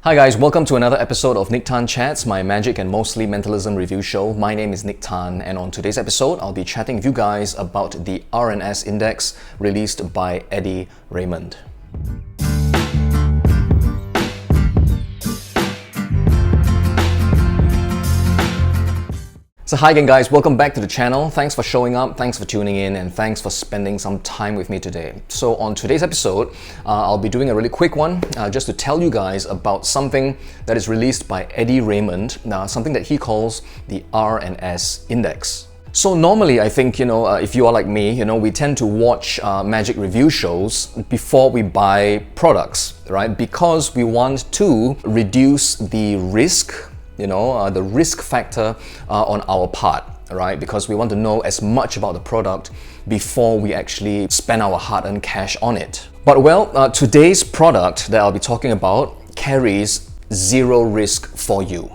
Hi guys, welcome to another episode of Nique Tan Chats, my magic and mostly mentalism review show. My name is Nique Tan, and on today's episode, I'll be chatting with you guys about the R&S Index released by Raymond. So hi again guys, welcome back to the channel. Thanks for showing up, thanks for tuning in, and thanks for spending some time with me today. So on today's episode, I'll be doing a really quick one just to tell you guys about something that is released by Raymond, something that he calls the R&S Index. So normally I think, if you are like me, we tend to watch magic review shows before we buy products, right? Because we want to reduce the risk, the risk factor on our part, right? Because we want to know as much about the product before we actually spend our hard-earned cash on it. But today's product that I'll be talking about carries zero risk for you.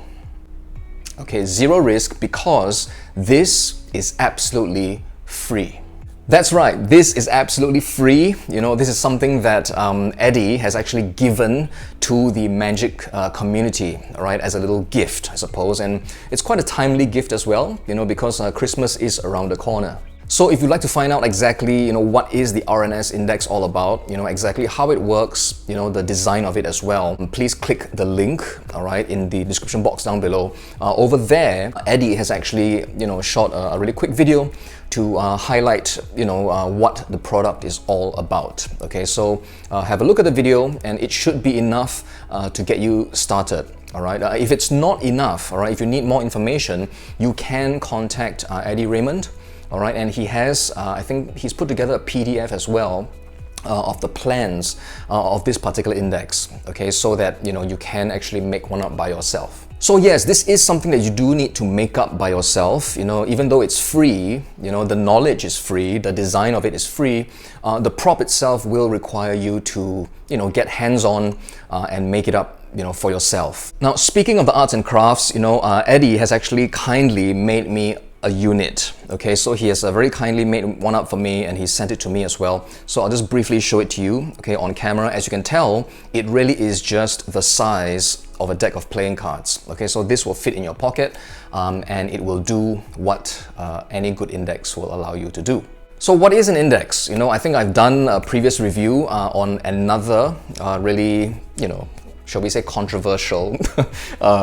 Okay, zero risk because this is absolutely free. That's right, this is absolutely free. This is something that Eddie has actually given to the magic community, right, as a little gift, I suppose. And it's quite a timely gift as well, because Christmas is around the corner. So if you'd like to find out exactly, what is the R&S Index all about, exactly how it works, the design of it as well, please click the link, all right, in the description box down below. Over there, Eddie has actually, shot a really quick video to highlight, what the product is all about. Okay, so have a look at the video, and it should be enough to get you started. All right. If it's not enough, all right, if you need more information, you can contact Raymond. All right, and he has, I think he's put together a PDF as well of the plans of this particular index, okay, so that you can actually make one up by yourself. So yes, this is something that you do need to make up by yourself, even though it's free, the knowledge is free, the design of it is free, the prop itself will require you to, get hands-on and make it up, for yourself. Now, speaking of the arts and crafts, Eddie has actually kindly made me a unit. Okay, so he has very kindly made one up for me, and he sent it to me as well. So I'll just briefly show it to you, okay, on camera. As you can tell, it really is just the size of a deck of playing cards. Okay, so this will fit in your pocket, and it will do what any good index will allow you to do. So what is an index? I think I've done a previous review on another really, shall we say controversial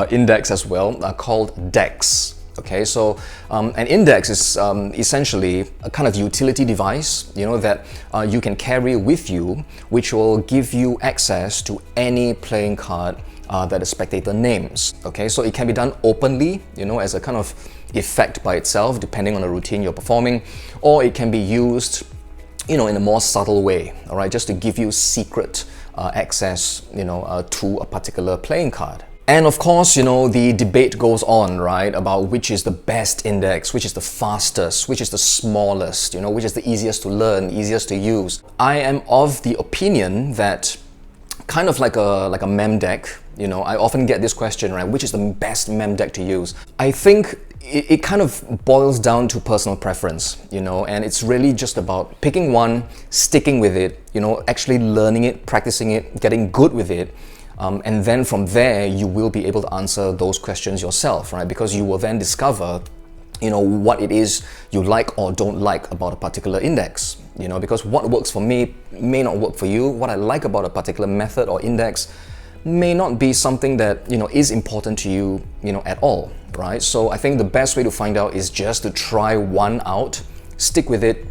index as well, called decks. Okay, so an index is essentially a kind of utility device, that you can carry with you, which will give you access to any playing card that the spectator names. Okay, so it can be done openly, as a kind of effect by itself, depending on the routine you're performing, or it can be used, in a more subtle way, all right, just to give you secret access, to a particular playing card. And of course, the debate goes on, right, about which is the best index, which is the fastest, which is the smallest, which is the easiest to learn, easiest to use. I am of the opinion that kind of like a mem deck, I often get this question, right, which is the best mem deck to use? I think it kind of boils down to personal preference, and it's really just about picking one, sticking with it, actually learning it, practicing it, getting good with it. And then from there, you will be able to answer those questions yourself, right? Because you will then discover, what it is you like or don't like about a particular index, because what works for me may not work for you. What I like about a particular method or index may not be something that, is important to you, at all, right? So I think the best way to find out is just to try one out, stick with it,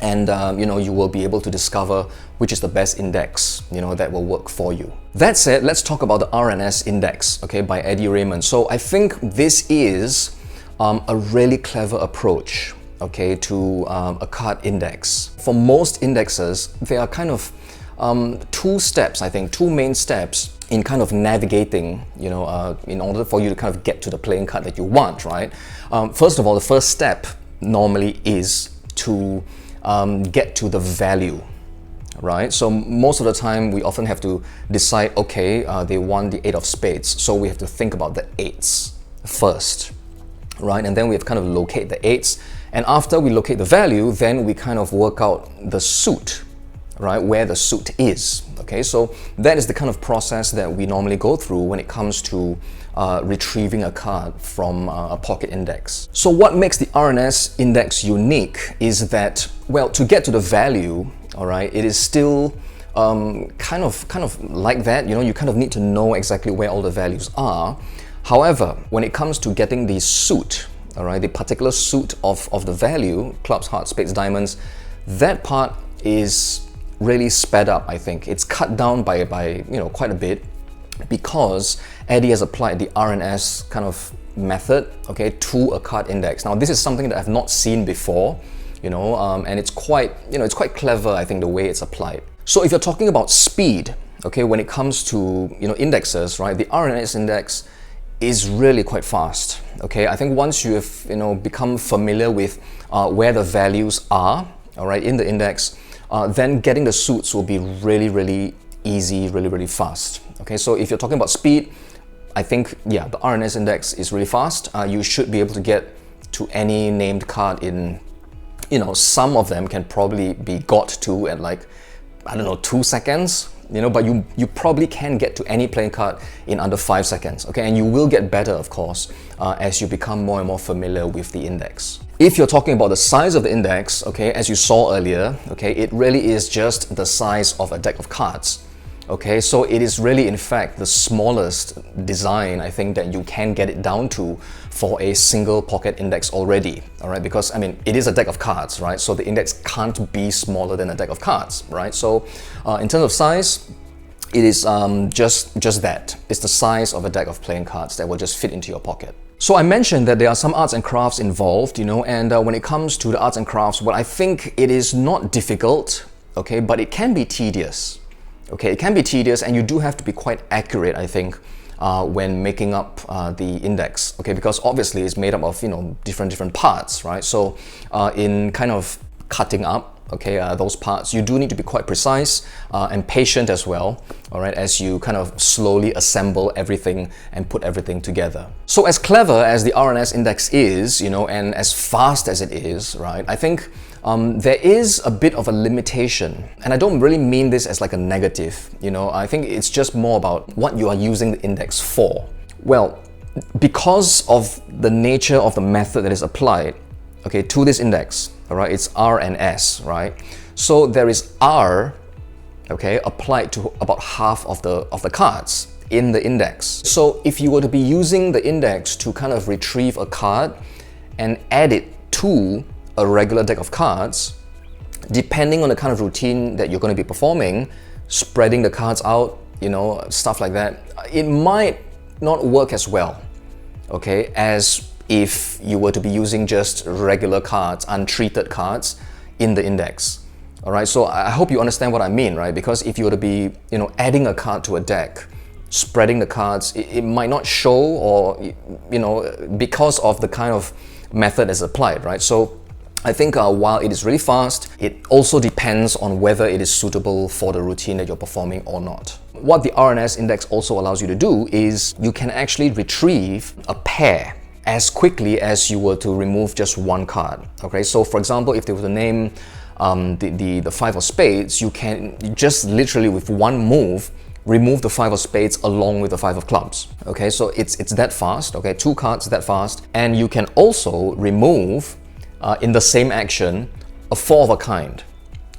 and you will be able to discover which is the best index, that will work for you. That said, let's talk about the R&S Index, okay, by Raymond. So I think this is a really clever approach, okay, to a card index. For most indexes, there are kind of two main steps in kind of navigating, in order for you to kind of get to the playing card that you want, right? First of all, the first step normally is to get to the value, right? So most of the time we often have to decide, okay, they want the 8 of spades, so we have to think about the 8s first, right? And then we have to kind of locate the 8s, and after we locate the value, then we kind of work out the suit, right, where the suit is. Okay, so that is the kind of process that we normally go through when it comes to retrieving a card from a pocket index. So what makes the R&S index unique is that, well, to get to the value, all right, it is still kind of like that. You know, you kind of need to know exactly where all the values are. However, when it comes to getting the suit, all right, the particular suit of the value, clubs, hearts, spades, diamonds, that part is really sped up, I think. It's cut down by quite a bit, because Eddie has applied the R&S kind of method, okay, to a card index. Now, this is something that I've not seen before, and it's quite clever, I think, the way it's applied. So if you're talking about speed, okay, when it comes to indexes, right, the R&S index is really quite fast. Okay, I think once you have become familiar with where the values are, all right, in the index, then getting the suits will be really easy, really fast. Okay, so if you're talking about speed, I think, yeah, the R&S index is really fast. You should be able to get to any named card in, some of them can probably be got to at like, I don't know, 2 seconds, but you probably can get to any playing card in under 5 seconds, okay? And you will get better, of course, as you become more and more familiar with the index. If you're talking about the size of the index, okay, as you saw earlier, okay, it really is just the size of a deck of cards. Okay, so it is really, in fact, the smallest design, I think, that you can get it down to for a single pocket index already, all right? Because, I mean, it is a deck of cards, right? So the index can't be smaller than a deck of cards, right? So in terms of size, it is just that. It's the size of a deck of playing cards that will just fit into your pocket. So I mentioned that there are some arts and crafts involved, and when it comes to the arts and crafts, well, I think it is not difficult, okay, but it can be tedious. Okay, it can be tedious, and you do have to be quite accurate, I think, when making up the index. Okay, because obviously it's made up of different parts, right? So in kind of cutting up, okay, those parts, you do need to be quite precise and patient as well. All right, as you kind of slowly assemble everything and put everything together. So as clever as the R&S index is, and as fast as it is, right? I think there is a bit of a limitation, and I don't really mean this as like a negative, I think it's just more about what you are using the index for. Well, because of the nature of the method that is applied, okay, to this index, all right, it's R and S, right? So there is R, okay, applied to about half of the cards in the index. So if you were to be using the index to kind of retrieve a card and add it to a regular deck of cards, depending on the kind of routine that you're going to be performing, spreading the cards out, stuff like that, it might not work as well, okay, as if you were to be using just regular cards, untreated cards in the index. All right, so I hope you understand what I mean, right? Because if you were to be, adding a card to a deck, spreading the cards, it might not show, or, because of the kind of method that's applied, right? So I think while it is really fast, it also depends on whether it is suitable for the routine that you're performing or not. What the R&S index also allows you to do is you can actually retrieve a pair as quickly as you were to remove just one card. Okay, so for example, if they were to name the five of spades, you can just literally with one move remove the five of spades along with the five of clubs. Okay, so it's that fast. Okay, 2 cards that fast, and you can also remove in the same action a 4 of a kind.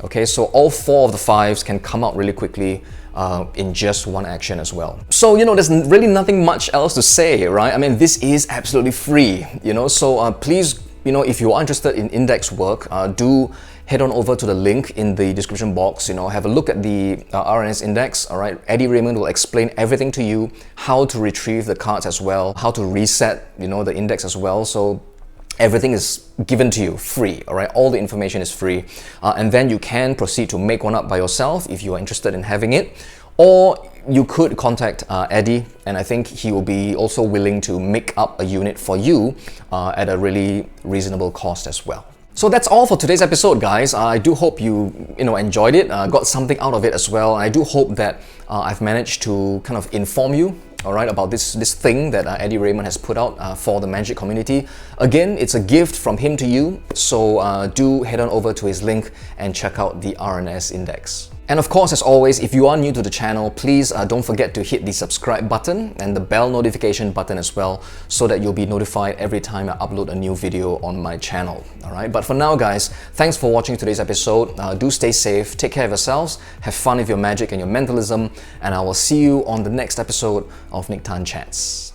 Okay, so all 4 of the 5s can come out really quickly in just one action as well. So there's really nothing much else to say, right? I mean, this is absolutely free, so please, if you are interested in index work, do head on over to the link in the description box, have a look at the R&S index, all right? Eddie Raymond will explain everything to you, how to retrieve the cards as well, how to reset, the index as well. So everything is given to you free, all right? All the information is free. And then you can proceed to make one up by yourself if you are interested in having it. Or you could contact Eddie, and I think he will be also willing to make up a unit for you at a really reasonable cost as well. So that's all for today's episode, guys. I do hope you enjoyed it, got something out of it as well. I do hope that I've managed to kind of inform you, all right, about this thing that Eddie Raymond has put out for the Magic community. Again, it's a gift from him to you, so do head on over to his link and check out the R&S Index. And of course, as always, if you are new to the channel, please don't forget to hit the subscribe button and the bell notification button as well, so that you'll be notified every time I upload a new video on my channel. Alright, but for now guys, thanks for watching today's episode. Do stay safe, take care of yourselves, have fun with your magic and your mentalism, and I will see you on the next episode of Nique Tan Chats.